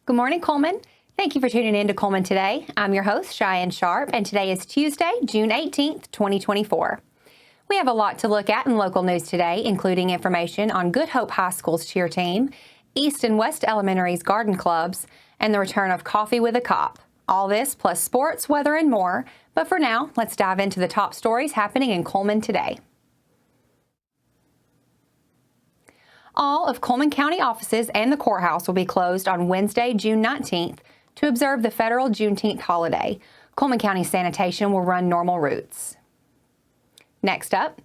Good morning, Cullman. Thank you for tuning in to Cullman Today. I'm your host, Cheyenne Sharp, and today is Tuesday, June 18th, 2024. We have a lot to look at in local news today, including information on Good Hope High School's cheer team, East and West Elementary's garden clubs, and the return of Coffee with a Cop. All this plus sports, weather, and more. But for now, let's dive into the top stories happening in Cullman today. All of Cullman County offices and the courthouse will be closed on Wednesday, June 19th to observe the federal Juneteenth holiday. Cullman County Sanitation will run normal routes. Next up,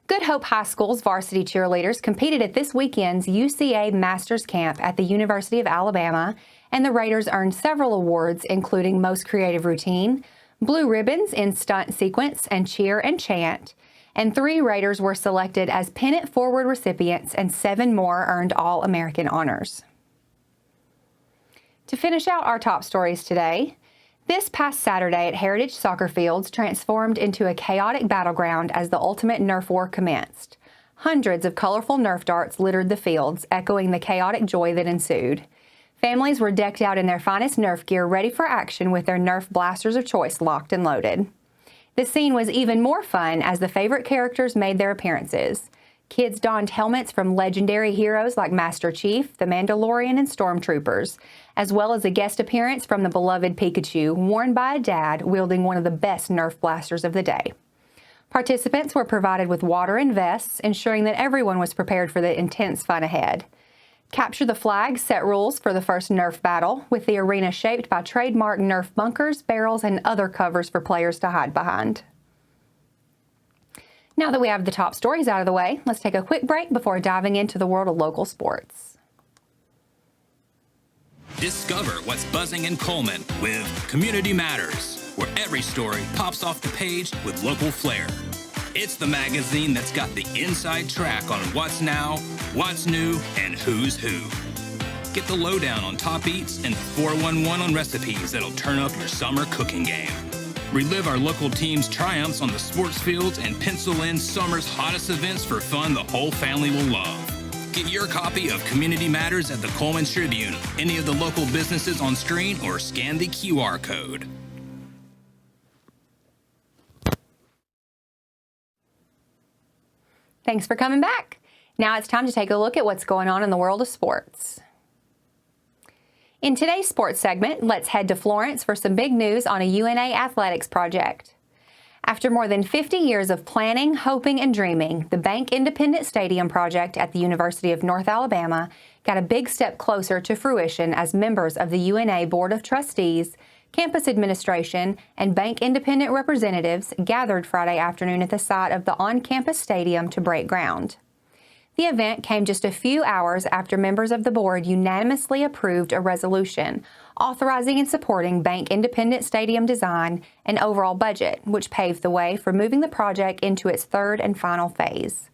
Good Hope High School's varsity cheerleaders competed at this weekend's UCA Masters Camp at the University of Alabama, and the Raiders earned several awards, including Most Creative Routine, Blue Ribbons in Stunt Sequence and Cheer and Chant, and 3 Raiders were selected as Pennant Forward recipients, and 7 more earned All-American honors. To finish out our top stories today, this past Saturday at Heritage Soccer Fields transformed into a chaotic battleground as the ultimate Nerf war commenced. Hundreds of colorful Nerf darts littered the fields, echoing the chaotic joy that ensued. Families were decked out in their finest Nerf gear, ready for action with their Nerf blasters of choice locked and loaded. The scene was even more fun as the favorite characters made their appearances. Kids donned helmets from legendary heroes like Master Chief, the Mandalorian, and Stormtroopers, as well as a guest appearance from the beloved Pikachu, worn by a dad wielding one of the best Nerf blasters of the day. Participants were provided with water and vests, ensuring that everyone was prepared for the intense fun ahead. Capture the Flag set rules for the first Nerf battle, with the arena shaped by trademark Nerf bunkers, barrels, and other covers for players to hide behind. Now that we have the top stories out of the way, let's take a quick break before diving into the world of local sports. Discover what's buzzing in Cullman with Community Matters, where every story pops off the page with local flair. It's the magazine that's got the inside track on what's now, what's new, and who's who. Get the lowdown on top eats and 411 on recipes that'll turn up your summer cooking game. Relive our local team's triumphs on the sports fields and pencil in summer's hottest events for fun the whole family will love. Get your copy of Community Matters at the Cullman Tribune, any of the local businesses on screen, or scan the QR code. Thanks for coming back. Now it's time to take a look at what's going on in the world of sports. In today's sports segment, let's head to Florence for some big news on a UNA athletics project. After more than 50 years of planning, hoping, and dreaming, the Bank Independent Stadium project at the University of North Alabama got a big step closer to fruition as members of the UNA Board of Trustees, campus administration, and bank independent representatives gathered Friday afternoon at the site of the on-campus stadium to break ground. The event came just a few hours after members of the board unanimously approved a resolution authorizing and supporting bank independent stadium design and overall budget, which paved the way for moving the project into its third and final phase.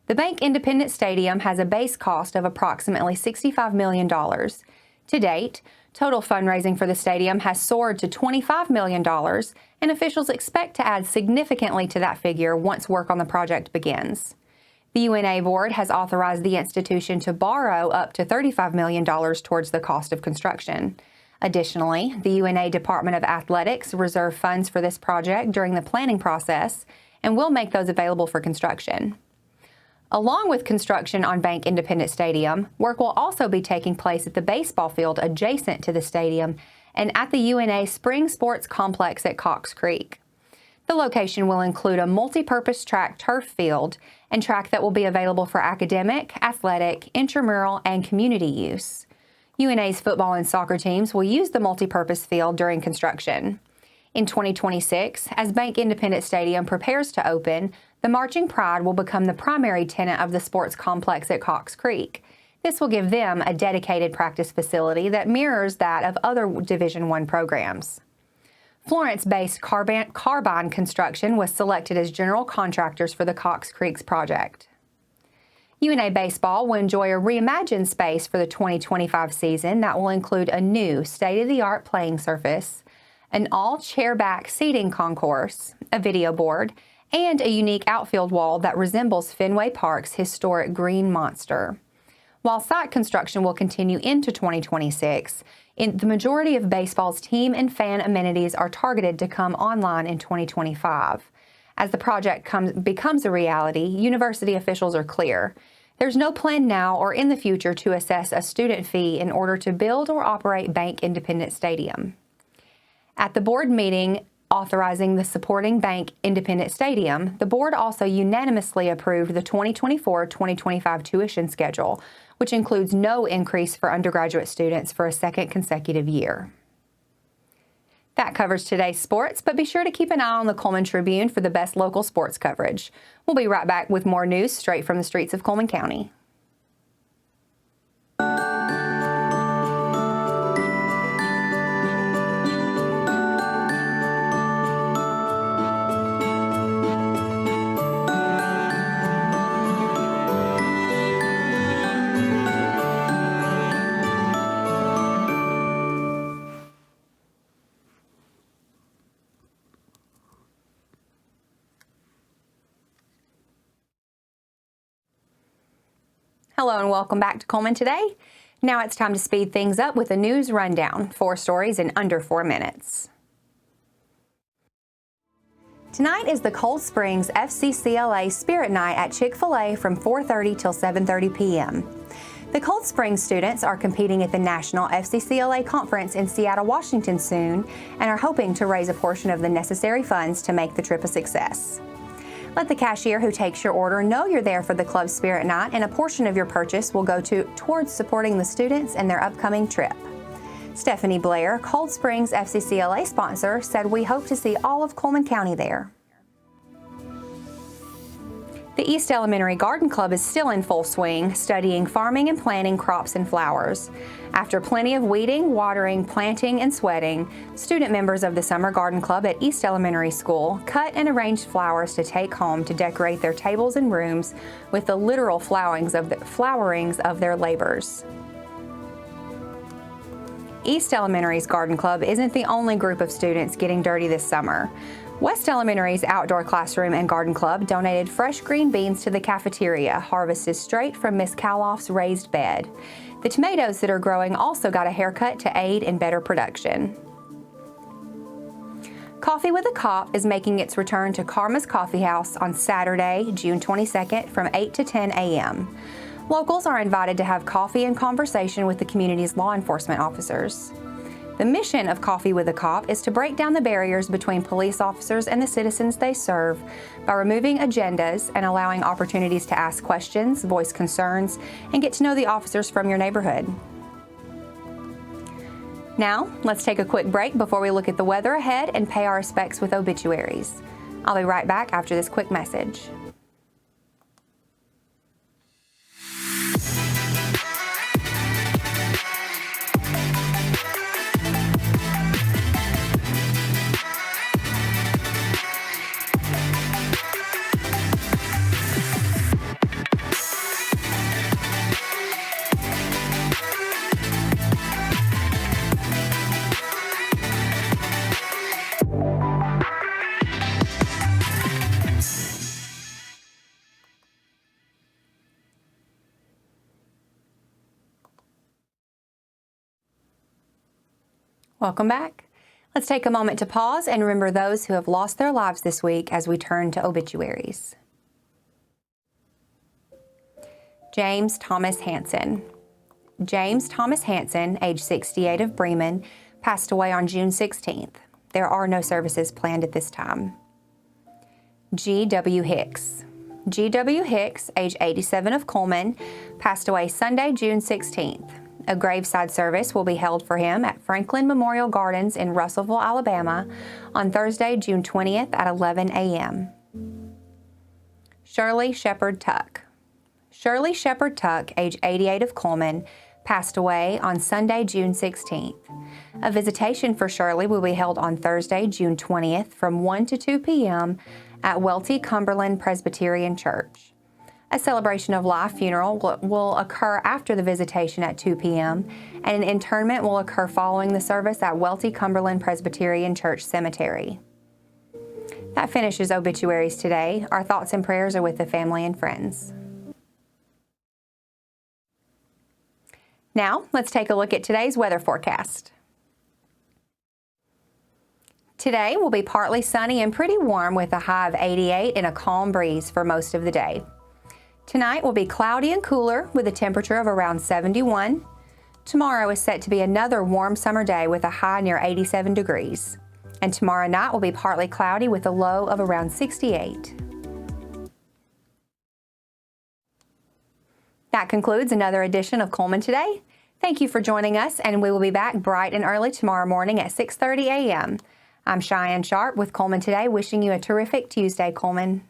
The Bank Independent Stadium has a base cost of approximately $65 million. To date, total fundraising for the stadium has soared to $25 million, and officials expect to add significantly to that figure once work on the project begins. The UNA board has authorized the institution to borrow up to $35 million towards the cost of construction. Additionally, the UNA Department of Athletics reserved funds for this project during the planning process and will make those available for construction. Along with construction on Bank Independent Stadium, work will also be taking place at the baseball field adjacent to the stadium and at the UNA Spring Sports Complex at Cox Creek. The location will include a multi-purpose track turf field and track that will be available for academic, athletic, intramural, and community use. UNA's football and soccer teams will use the multi-purpose field during construction. In 2026, as Bank Independent Stadium prepares to open, the Marching Pride will become the primary tenant of the sports complex at Cox Creek. This will give them a dedicated practice facility that mirrors that of other Division I programs. Florence-based Carbine Construction was selected as general contractors for the Cox Creek's project. UNA Baseball will enjoy a reimagined space for the 2025 season that will include a new state-of-the-art playing surface, an all-chairback seating concourse, a video board, and a unique outfield wall that resembles Fenway Park's historic green monster. While site construction will continue into 2026, the majority of baseball's team and fan amenities are targeted to come online in 2025. As the project becomes a reality, university officials are clear. There's no plan now or in the future to assess a student fee in order to build or operate Bank Independent Stadium. At the board meeting authorizing the supporting Bank Independent Stadium, the board also unanimously approved the 2024-2025 tuition schedule, which includes no increase for undergraduate students for a second consecutive year. That covers today's sports, but be sure to keep an eye on the Cullman Tribune for the best local sports coverage. We'll be right back with more news straight from the streets of Cullman County. Hello and welcome back to Cullman Today. Now it's time to speed things up with a news rundown. 4 stories in under 4 minutes. Tonight is the Cold Springs FCCLA Spirit Night at Chick-fil-A from 4:30 till 7:30 p.m. The Cold Springs students are competing at the National FCCLA Conference in Seattle, Washington soon and are hoping to raise a portion of the necessary funds to make the trip a success. Let the cashier who takes your order know you're there for the Club Spirit Night, and a portion of your purchase will go towards supporting the students and their upcoming trip. Stephanie Blair, Cold Springs FCCLA sponsor, said we hope to see all of Cullman County there. The East Elementary Garden Club is still in full swing, studying farming and planting crops and flowers. After plenty of weeding, watering, planting, and sweating, student members of the Summer Garden Club at East Elementary School cut and arranged flowers to take home to decorate their tables and rooms with the literal flowerings of their labors. East Elementary's Garden Club isn't the only group of students getting dirty this summer. West Elementary's Outdoor Classroom and Garden Club donated fresh green beans to the cafeteria, harvested straight from Miss Caloff's raised bed. The tomatoes that are growing also got a haircut to aid in better production. Coffee with a Cop is making its return to Karma's Coffee House on Saturday, June 22nd from 8 to 10 a.m. Locals are invited to have coffee and conversation with the community's law enforcement officers. The mission of Coffee with a Cop is to break down the barriers between police officers and the citizens they serve by removing agendas and allowing opportunities to ask questions, voice concerns, and get to know the officers from your neighborhood. Now, let's take a quick break before we look at the weather ahead and pay our respects with obituaries. I'll be right back after this quick message. Welcome back. Let's take a moment to pause and remember those who have lost their lives this week as we turn to obituaries. James Thomas Hansen. James Thomas Hansen, age 68 of Bremen, passed away on June 16th. There are no services planned at this time. G.W. Hicks. G.W. Hicks, age 87 of Cullman, passed away Sunday, June 16th. A graveside service will be held for him at Franklin Memorial Gardens in Russellville, Alabama, on Thursday, June 20th at 11 a.m. Shirley Shepard Tuck. Shirley Shepard Tuck, age 88 of Cullman, passed away on Sunday, June 16th. A visitation for Shirley will be held on Thursday, June 20th from 1 to 2 p.m. at Welty Cumberland Presbyterian Church. A celebration of life funeral will occur after the visitation at 2 p.m., and an interment will occur following the service at Welty Cumberland Presbyterian Church Cemetery. That finishes obituaries today. Our thoughts and prayers are with the family and friends. Now, let's take a look at today's weather forecast. Today will be partly sunny and pretty warm with a high of 88 and a calm breeze for most of the day. Tonight will be cloudy and cooler with a temperature of around 71. Tomorrow is set to be another warm summer day with a high near 87 degrees. And tomorrow night will be partly cloudy with a low of around 68. That concludes another edition of Cullman Today. Thank you for joining us, and we will be back bright and early tomorrow morning at 6:30 a.m. I'm Cheyenne Sharp with Cullman Today, wishing you a terrific Tuesday, Cullman.